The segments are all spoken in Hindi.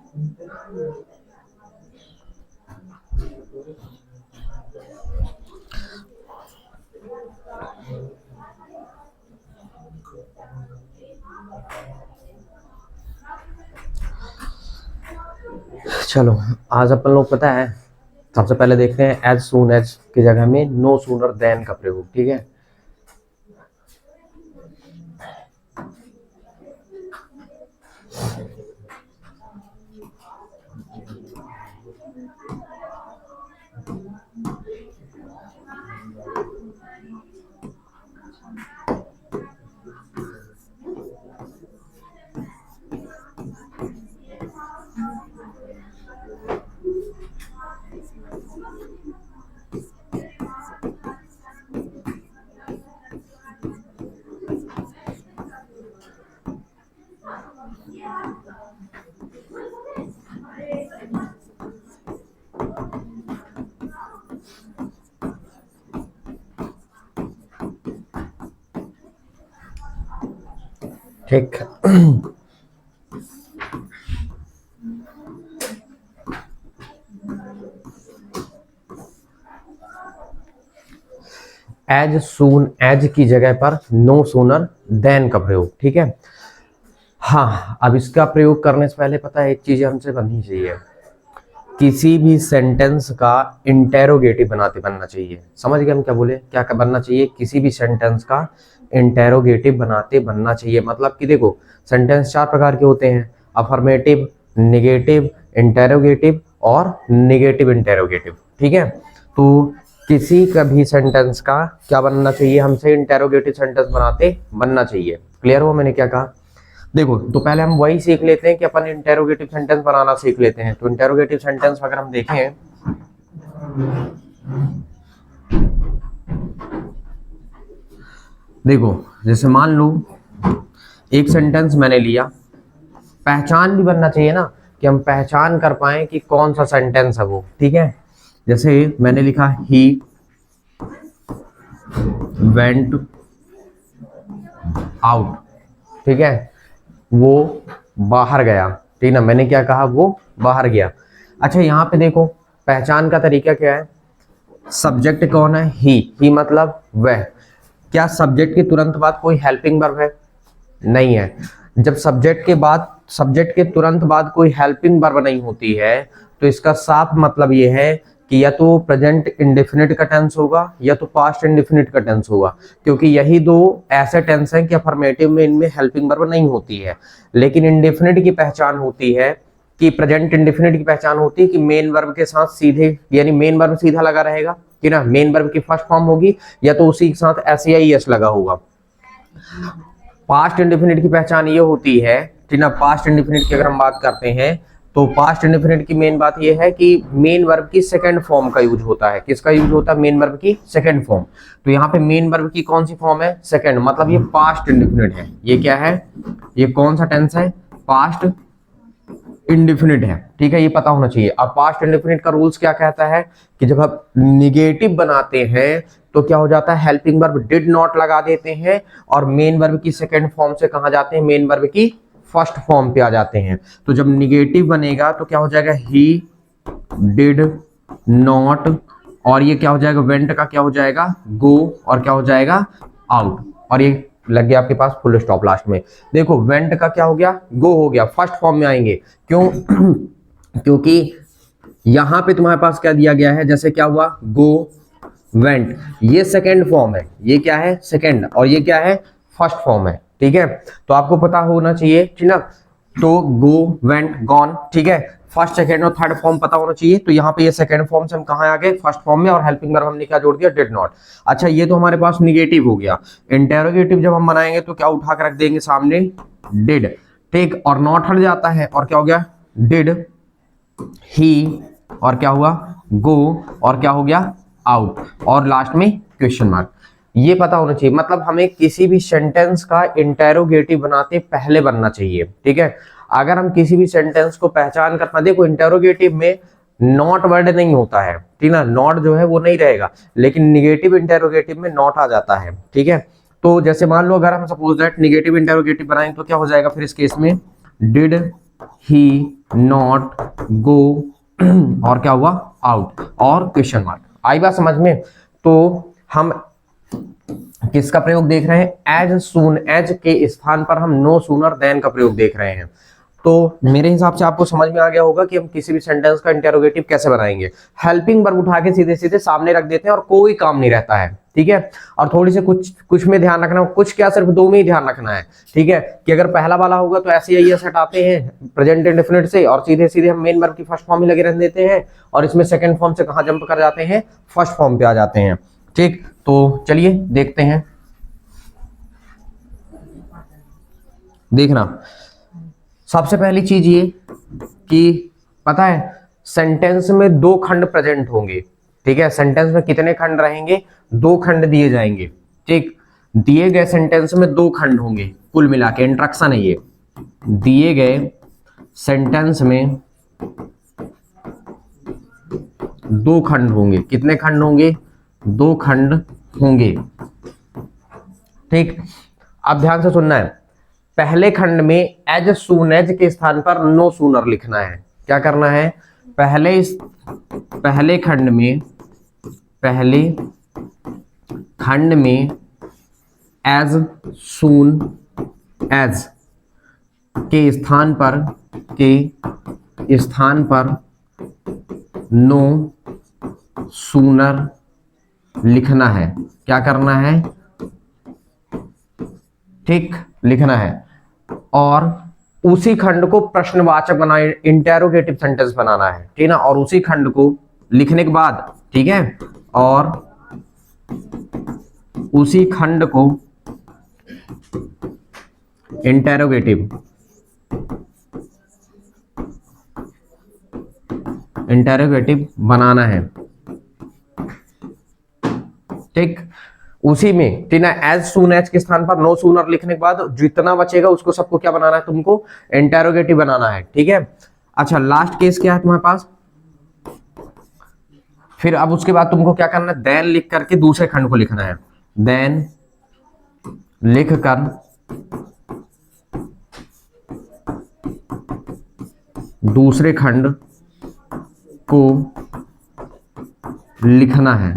चलो आज अपन लोग पता है सबसे पहले देखते हैं एज सून एज की जगह में नो सूनर देन का प्रयोग। ठीक है, ठीक। एज सून एज की जगह पर नो सूनर देन का प्रयोग। ठीक है, हाँ अब इसका प्रयोग करने से पहले पता है एक चीज हमसे बननी चाहिए, किसी भी सेंटेंस का इंटेरोगेटिव बनना चाहिए। समझ गए हम क्या बोले, क्या बनना चाहिए, किसी भी सेंटेंस का इंटेरोगेटिव बनना चाहिए। मतलब कि देखो सेंटेंस 4 प्रकार के होते हैं, अफर्मेटिव, नेगेटिव, इंटेरोगेटिव और नेगेटिव इंटेरोगेटिव। ठीक है, तो किसी का भी सेंटेंस का क्या बनना चाहिए, हमसे इंटेरोगेटिव सेंटेंस बनना चाहिए। क्लियर हो मैंने क्या कहा। देखो तो पहले हम वही सीख लेते हैं कि अपन इंटेरोगेटिव सेंटेंस बनाना सीख लेते हैं। तो इंटेरोगेटिव सेंटेंस अगर हम देखें, देखो जैसे मान लो एक सेंटेंस मैंने लिया, पहचान भी बनना चाहिए ना कि हम पहचान कर पाए कि कौन सा सेंटेंस है वो। ठीक है, जैसे मैंने लिखा ही वेंट आउट। ठीक है, वो बाहर गया। ठीक ना, मैंने क्या कहा, वो बाहर गया। अच्छा यहाँ पे देखो पहचान का तरीका क्या है, सब्जेक्ट कौन है, ही मतलब वह। क्या सब्जेक्ट के तुरंत बाद कोई हेल्पिंग वर्ब है, नहीं है। जब सब्जेक्ट के तुरंत बाद कोई हेल्पिंग वर्ब नहीं होती है तो इसका साफ मतलब ये है कि या तो प्रेजेंट इंडेफिनिट का टेंस होगा या तो पास्ट इंडेफिनिट का टेंस होगा, क्योंकि यही दो ऐसे टेंस हैं कि अफर्मेटिव में इनमें हेल्पिंग वर्ब नहीं होती है। लेकिन इंडेफिनिट की पहचान होती है कि प्रेजेंट इंडेफिनिट की पहचान होती है कि मेन वर्ब के साथ सीधे, यानी मेन वर्ब सीधा लगा रहेगा कि ना, मेन वर्ब की फर्स्ट फॉर्म होगी या तो उसी के साथ एस या एस लगा होगा। पास्ट इंडेफिनिट की पहचान ये होती है कि ना, पास्ट इंडेफिनिट की अगर हम बात करते हैं तो पास्ट इंडेफिनिट की मेन बात ये है कि मेन वर्ब की सेकंड फॉर्म का यूज होता है। किसका यूज होता है, मेन वर्ब की सेकंड फॉर्म। तो यहाँ पे मेन वर्ब की कौन सी फॉर्म है, सेकंड, मतलब ये पास्ट इंडेफिनिट है। ये क्या है, ये कौन सा टेंस है, पास्ट इंडेफिनिट है। ठीक है, ये पता होना चाहिए। अब पास्ट इंडेफिनिट का रूल्स क्या कहता है कि जब हम निगेटिव बनाते हैं तो क्या हो जाता है, हेल्पिंग वर्ब डिड नॉट लगा देते हैं और मेन वर्ब की सेकंड फॉर्म से कहां जाते हैं, मेन वर्ब की फर्स्ट फॉर्म पे आ जाते हैं। तो जब निगेटिव बनेगा तो क्या हो जाएगा, ही डिड नॉट, और ये क्या हो जाएगा, वेंट का क्या हो जाएगा, गो, और क्या हो जाएगा, आउट। और ये लग गया आपके पास फुल स्टॉप लास्ट में। देखो वेंट का क्या हो गया, गो हो गया, फर्स्ट फॉर्म में आएंगे। क्यों क्योंकि यहां पे तुम्हारे पास क्या दिया गया है, जैसे क्या हुआ, गो वेंट, ये सेकंड फॉर्म है, ये क्या है, सेकंड, और ये क्या है, फर्स्ट फॉर्म है। ठीक है, तो आपको पता होना चाहिए, ठीक ना। तो गो वेंट गॉन, ठीक है, फर्स्ट सेकंड और थर्ड फॉर्म पता होना चाहिए। तो यहाँ पे ये सेकंड फॉर्म से हम कहाँ आ गए, फर्स्ट फॉर्म में, और हेल्पिंग वर्ब हमने क्या जोड़ दिया, डिड नॉट। अच्छा ये तो हमारे पास निगेटिव हो गया। इंटेरोगेटिव जब हम बनाएंगे तो क्या उठा कर रख देंगे सामने, डिड, ठीक, और नॉट हट जाता है और क्या हो गया, डिड ही, और क्या हुआ, गो, और क्या हो गया, आउट, और लास्ट में क्वेश्चन मार्क। ये पता होना चाहिए, मतलब हमें किसी भी सेंटेंस का इंटेरोगेटिव बनाते पहले बनना चाहिए। ठीक है, अगर हम किसी भी सेंटेंस को पहचान कर पाए, देखो इंटेरोगेटिव में नॉट वर्ड नहीं होता है, ठीक ना, नॉट जो है वो नहीं रहेगा, लेकिन निगेटिव इंटेरोगेटिव में नॉट आ जाता है। ठीक है, तो जैसे मान लो अगर हम सपोज दैट निगेटिव इंटेरोगेटिव बनाएं तो क्या हो जाएगा फिर इस केस में, डिड ही नॉट गो और क्या हुआ, आउट और क्वेश्चन मार्क। आई बात समझ में। तो हम किसका प्रयोग देख रहे हैं, एज सून एज के स्थान पर हम नो सूनर देन का प्रयोग देख रहे हैं। तो मेरे हिसाब से आपको समझ में आ गया होगा कि हम किसी भी सेंटेंस का इंटेरोगेटिव कैसे बनाएंगे। हेल्पिंग वर्ब उठा के सीधे सीधे सामने रख देते हैं और कोई काम नहीं रहता है, ठीक है। और थोड़ी से कुछ में ध्यान रखना, कुछ क्या सिर्फ दो में ही ध्यान रखना है, ठीक है। कि अगर पहला वाला होगा तो ऐसे ही हटाते हैं प्रेजेंट इंडेफिनिट से और सीधे सीधे हम मेन वर्ब की फर्स्ट फॉर्म में लगे रहने देते हैं, और इसमें सेकंड फॉर्म से कहां जंप कर जाते हैं, फर्स्ट फॉर्म पे आ जाते हैं, ठीक। तो चलिए देखते हैं, देखना। सबसे पहली चीज ये कि पता है सेंटेंस में दो खंड प्रेजेंट होंगे, ठीक है। सेंटेंस में कितने खंड रहेंगे, दो खंड दिए जाएंगे, ठीक। दिए गए सेंटेंस में दो खंड होंगे कुल मिला के, इंट्रक्शन है ये। दिए गए सेंटेंस में दो खंड होंगे, कितने खंड होंगे, दो खंड होंगे, ठीक। अब ध्यान से सुनना है, पहले खंड में एज सून एज के स्थान पर नो सूनर लिखना है। क्या करना है, पहले खंड में एज सून एज के स्थान पर नो सूनर लिखना है। क्या करना है, ठीक, लिखना है। और उसी खंड को प्रश्नवाचक बनाए, इंटेरोगेटिव सेंटेंस बनाना है, ठीक ना। और उसी खंड को लिखने के बाद, ठीक है, और उसी खंड को इंटेरोगेटिव बनाना है, ठीक। उसी में, ठीक ना, एज सून एज के स्थान पर नो सूनर लिखने के बाद जितना बचेगा उसको सबको क्या बनाना है, तुमको इंटेरोगेटिव बनाना है, ठीक है। अच्छा, लास्ट केस क्या है तुम्हारे पास, फिर अब उसके बाद तुमको क्या करना है, देन लिख करके दूसरे खंड को लिखना है। देन लिख कर दूसरे खंड को लिखना है।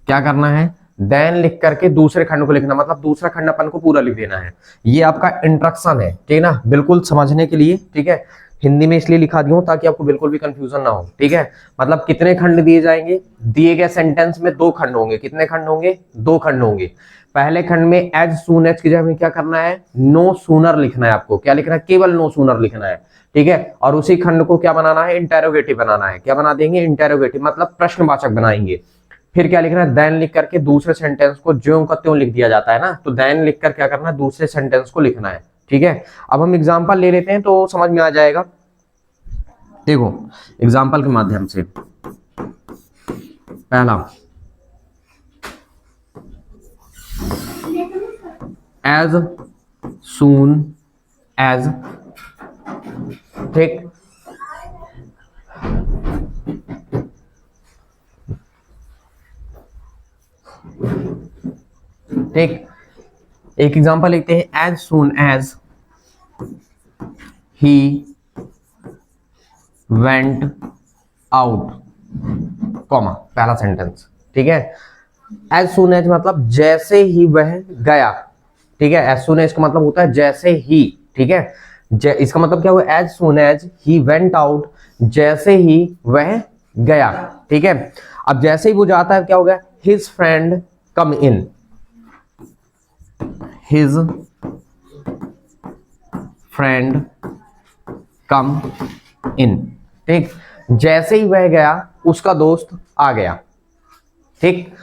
क्या करना है, देन लिख करके दूसरे खंड को लिखना, मतलब दूसरा खंड अपन को पूरा लिख देना है। ये आपका इंस्ट्रक्शन है, ठीक है ना, बिल्कुल समझने के लिए, ठीक है। हिंदी में इसलिए लिखा दिया हूं ताकि आपको बिल्कुल भी कंफ्यूजन ना हो, ठीक है। मतलब कितने खंड दिए जाएंगे, दिए गए सेंटेंस में दो खंड होंगे। कितने खंड होंगे, दो खंड होंगे। पहले खंड में एज सून एज की जगह में क्या करना है, नो सूनर लिखना है। आपको क्या लिखना है, केवल नो सूनर लिखना है, ठीक है। और उसी खंड को क्या बनाना है, इंटेरोगेटिव बनाना है। क्या बना देंगे, इंटेरोगेटिव, मतलब प्रश्नवाचक बनाएंगे। फिर क्या लिखना है, देन लिख करके दूसरे सेंटेंस को ज्यों का त्यों लिख दिया जाता है ना, तो देन लिख कर क्या करना है, दूसरे सेंटेंस को लिखना है, ठीक है। अब हम एग्जांपल ले लेते हैं तो समझ में आ जाएगा। देखो एग्जांपल के माध्यम से, पहला एज सून एज, ठीक, ठीक। एक एग्जांपल लिखते हैं, as soon as he went out, comma, पहला सेंटेंस, ठीक है। एज सून एज मतलब जैसे ही वह गया, ठीक है। एज सून एज का मतलब होता है जैसे ही, ठीक है। इसका मतलब क्या हुआ, as soon as he went out, जैसे ही वह गया, ठीक है। अब जैसे ही वो जाता है क्या हो गया, हिज फ्रेंड कम इन, हिज फ्रेंड कम इन, ठीक। जैसे ही वह गया उसका दोस्त आ गया, ठीक।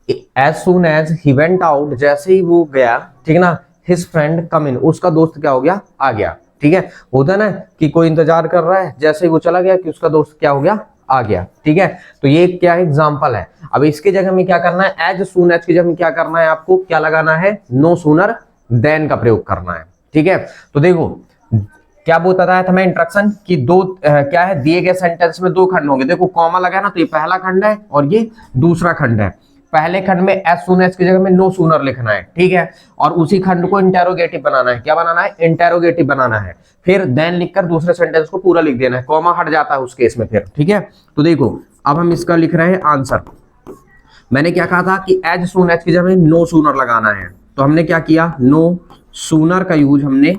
As soon as he went out, जैसे ही वो गया, ठीक ना, हिज फ्रेंड कम इन, उसका दोस्त क्या हो गया, आ गया, ठीक है। होता ना कि कोई इंतजार कर रहा है, जैसे ही वो चला गया कि उसका दोस्त क्या हो गया, आ गया, ठीक है। तो ये क्या है, एग्जांपल है। अब इसके जगह में क्या करना है, एज सून एज की जगह में क्या करना है, आपको क्या लगाना है, नो सूनर देन का प्रयोग करना है, ठीक है। तो देखो क्या बताया था मैं इंस्ट्रक्शन कि दो क्या है, दिए गए सेंटेंस में दो खंड होंगे। देखो कॉमा लगा है ना, तो ये पहला खंड है और ये दूसरा खंड है। पहले खंड में एज सून एज की जगह में नो सूनर लिखना है, ठीक है, और उसी खंड को इंटेरोगेटिव बनाना है। क्या बनाना है? इंटेरोगेटिव बनाना है। फिर देन लिखकर दूसरे सेंटेंस को पूरा लिख देना है, कॉमा हट जाता है उस केस में फिर, ठीक है। तो देखो अब हम इसका लिख रहे हैं आंसर। मैंने क्या कहा था कि एज सून एज की जगह में नो सूनर लगाना है, तो हमने क्या किया, नो सूनर का यूज हमने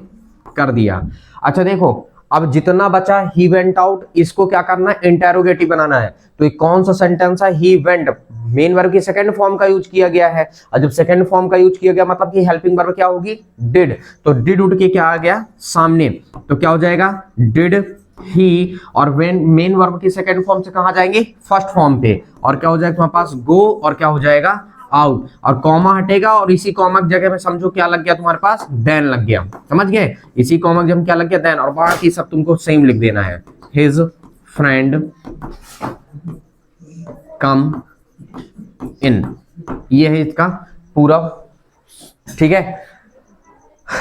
कर दिया। अच्छा देखो अब जितना बचा ही वेंट आउट, इसको क्या करना है, इंटेरोगेटिव बनाना है। तो ये कौन सा सेंटेंस है, ही वेंट, मेन वर्ब की सेकंड फॉर्म का यूज किया गया है, और जब सेकंड फॉर्म का यूज किया गया मतलब कि हेल्पिंग वर्ब क्या होगी, डिड। तो डिड उठ के क्या आ गया सामने, तो क्या हो जाएगा, डिड ही, और वेन मेन वर्ब की सेकंड फॉर्म से कहां जाएंगे, फर्स्ट फॉर्म पे, और क्या हो जाएगा तुम्हारे पास, गो, और क्या हो जाएगा, आउट, और कॉमा हटेगा, और इसी कॉमा की जगह में समझो क्या लग गया तुम्हारे पास, देन लग गया, समझ गए, इसी कॉमा की जगह क्या लग गया, देन, और बाकी सब तुमको सेम लिख देना है, हिज फ्रेंड कम इन, ये है इसका पूरा, ठीक है।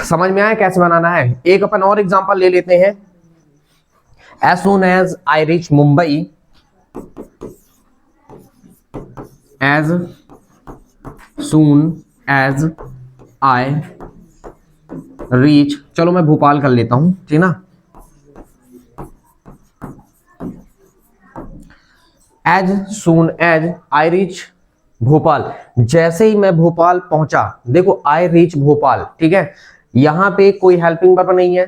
समझ में आया कैसे बनाना है। एक अपन और एग्जांपल ले लेते हैं, as soon as I reach Mumbai, as soon as I reach, चलो मैं भोपाल कर लेता हूं, ठीक ना, as soon as I reach Bhopal, जैसे ही मैं भोपाल पहुंचा, देखो आई रीच भोपाल, ठीक है, यहां पे कोई हेल्पिंग वर्ब नहीं है,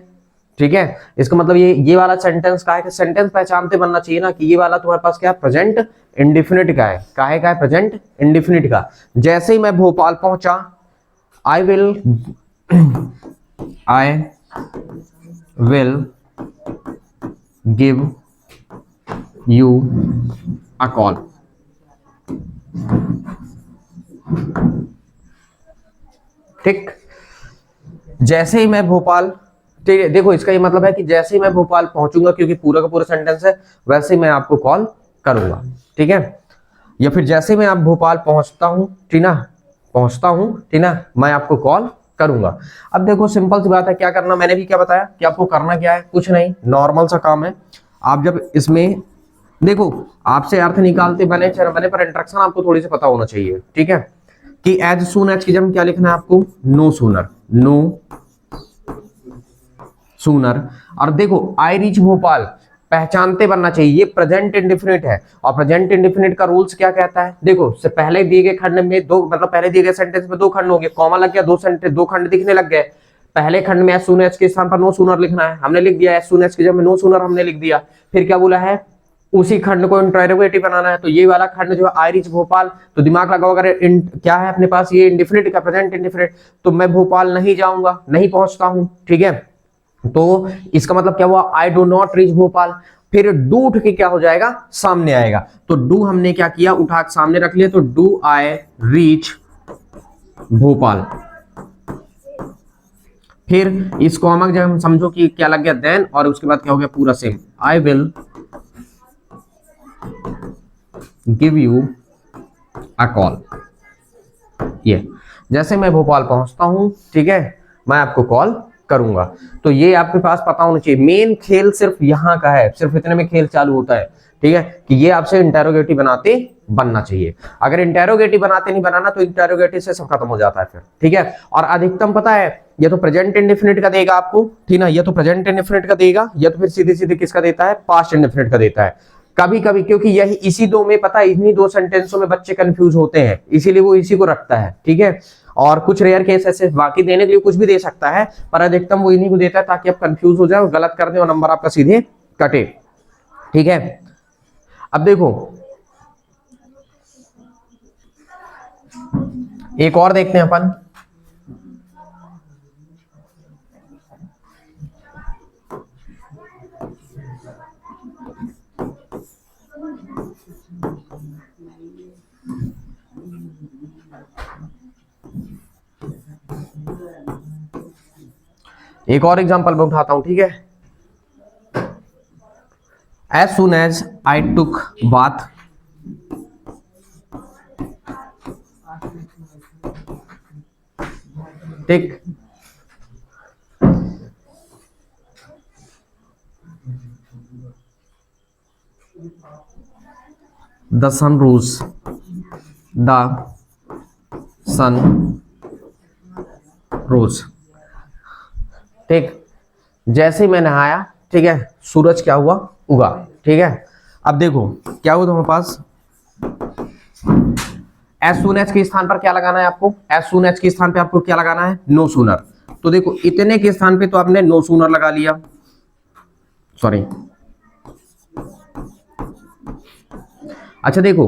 ठीक है, इसका मतलब ये वाला सेंटेंस का है कि सेंटेंस पहचानते बनना चाहिए ना कि ये वाला तुम्हारे पास क्या है, प्रेजेंट इंडिफिनिट का है, काहे का है, प्रेजेंट इंडिफिनिट का। जैसे ही मैं भोपाल पहुंचा, I will give you a call, ठीक, जैसे ही मैं भोपाल, ठीक है, देखो इसका ये मतलब है कि जैसे ही मैं भोपाल पहुंचूंगा, क्योंकि पूरा का पूरा सेंटेंस है, वैसे ही मैं आपको कॉल करूंगा, ठीक है, या फिर जैसे ही मैं आप भोपाल पहुंचता हूं, ठीक ना, पहुंचता हूं, ठीक ना, मैं आपको कॉल करूंगा। अब देखो सिंपल सी बात है, क्या करना, मैंने भी क्या बताया कि आपको करना क्या है, कुछ नहीं, नॉर्मल सा काम है। आप जब इसमें देखो आपसे अर्थ निकालते बने बने पर इंट्रक्शन आपको थोड़ी सी पता होना चाहिए, ठीक है, कि एज सून एज की जगह क्या लिखना है आपको, नो सूनर, नो सूनर। और देखो आई रीच भोपाल पहचानते बनना चाहिए, ये प्रेजेंट इंडिफिनिट है, और प्रेजेंट इंडिफिनिट का रूल्स क्या कहता है, देखो से पहले दिए गए खंड में दो, मतलब पहले दिए गए सेंटेंस में दो खंड हो गए, कॉमा लग गया, दो सेंटेंस, दो खंड दिखने लग गए। पहले खंड में एज सून एज के स्थान पर नो सूनर लिखना है, हमने लिख दिया, एज सून एज की जगह में नो सूनर हमने लिख दिया। फिर क्या बोला है, उसी खंड को इंटरोगेटिव बनाना है, तो ये वाला खंड जो है आई रीच भोपाल, तो दिमाग लगाओ, अगर क्या है अपने पास, ये इंडिफिनिट का प्रेजेंट इंडिफिनिट, तो मैं भोपाल नहीं जाऊंगा, नहीं पहुंचता हूं, ठीक है, तो इसका मतलब क्या हुआ, I do not reach Bhopal. फिर डू उठ के क्या हो जाएगा, सामने आएगा, तो डू हमने क्या किया, उठा के सामने रख लिया, तो डू आई रीच भोपाल। फिर इस कॉमा जब हम समझो कि क्या लग गया, देन, और उसके बाद क्या हो गया, पूरा same, I will give you a call, ये जैसे मैं भोपाल पहुंचता हूं, ठीक है, मैं आपको कॉल करूंगा। तो ये आपके पास पता होना चाहिए, मेन खेल सिर्फ यहाँ का है, सिर्फ इतने में खेल चालू होता है, ठीक है, कि ये आपसे इंटेरोगेटिव बनाते बनना चाहिए। अगर इंटेरोगेटिव बनाते नहीं बनाना, तो इंटेरोगेटिव से सब खत्म हो जाता है फिर, ठीक है। और अधिकतम पता है, ये तो प्रेजेंट इंडेफिनिट का देगा आपको, ठीक ना, ये तो प्रेजेंट इंडेफिनिट का देगा, या तो फिर सीधे सीधे किसका देता है, पास्ट इंडेफिनिट का देता है। कभी कभी क्योंकि यही इसी दो में पता है, इन्हीं दो सेंटेंसों में बच्चे कंफ्यूज होते हैं, इसीलिए वो इसी को रखता है, ठीक है। और कुछ रेयर केस ऐसे बाकी देने के लिए कुछ भी दे सकता है, पर अधिकतम वो इन्हीं को देता है ताकि आप कंफ्यूज हो जाए, गलत कर दे और नंबर आपका सीधे कटे, ठीक है। अब देखो एक और देखते हैं अपन, एक और एग्जांपल मैं उठाता हूं, ठीक है। As soon as I took bath, ठीक, the sun rose, the sun rose. ठीक, जैसे ही मैं नहाया, ठीक है, सूरज क्या हुआ, उगा। ठीक है, अब देखो क्या हुआ तुम्हारे पास, एज सून एज के स्थान पर क्या लगाना है आपको, एज सून एज के स्थान पे आपको क्या लगाना है, नो सूनर। तो देखो इतने के स्थान पे तो आपने नो सूनर लगा लिया, सॉरी। अच्छा देखो,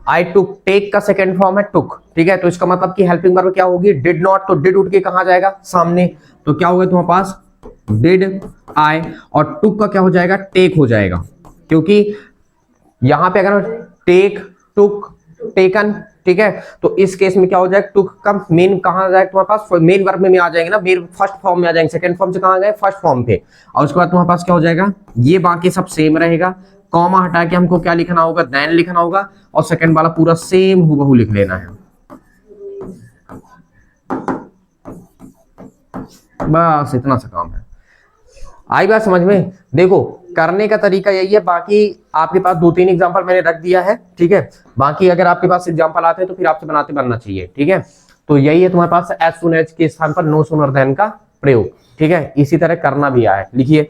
आई टुक, टेक का सेकंड फॉर्म है टुक। ठीक है, तो इसका मतलब कि हेल्पिंग वर्ब क्या होगी, डिड नॉट। तो डिड उठ के कहां जाएगा, सामने। तो क्या होगा तुम्हारे पास, डिड आई, और टुक का क्या हो जाएगा, टेक हो जाएगा। क्योंकि यहां पे अगर टेक, टुक, टेकन, ठीक है, तो इस केस में क्या हो जाएगा, टुक का मेन कहां आ जाएगा तुम्हारे पास, मेन वर्ब में आ जाएंगे ना, मेन फर्स्ट फॉर्म में आ जाएंगे, सेकंड फॉर्म से कहां गए, फर्स्ट फॉर्म पे। और उसके बाद तुम्हारे पास क्या हो जाएगा, ये बाकी सब सेम रहेगा, कॉमा हटा के हमको क्या लिखना होगा, देन लिखना होगा, और सेकंड वाला पूरा सेम हूबहू लिख लेना है। बस इतना सा काम है। आई बात समझ में। देखो करने का तरीका यही है, बाकी आपके पास 2-3 एग्जांपल मैंने रख दिया है। ठीक है, बाकी अगर आपके पास एग्जांपल आते हैं तो फिर आपसे बनाते बनना चाहिए। ठीक है, तो यही है तुम्हारे पास एज सून एज के स्थान पर नो सूनर देन का प्रयोग। ठीक है, इसी तरह करना भी आया है, लिखिए।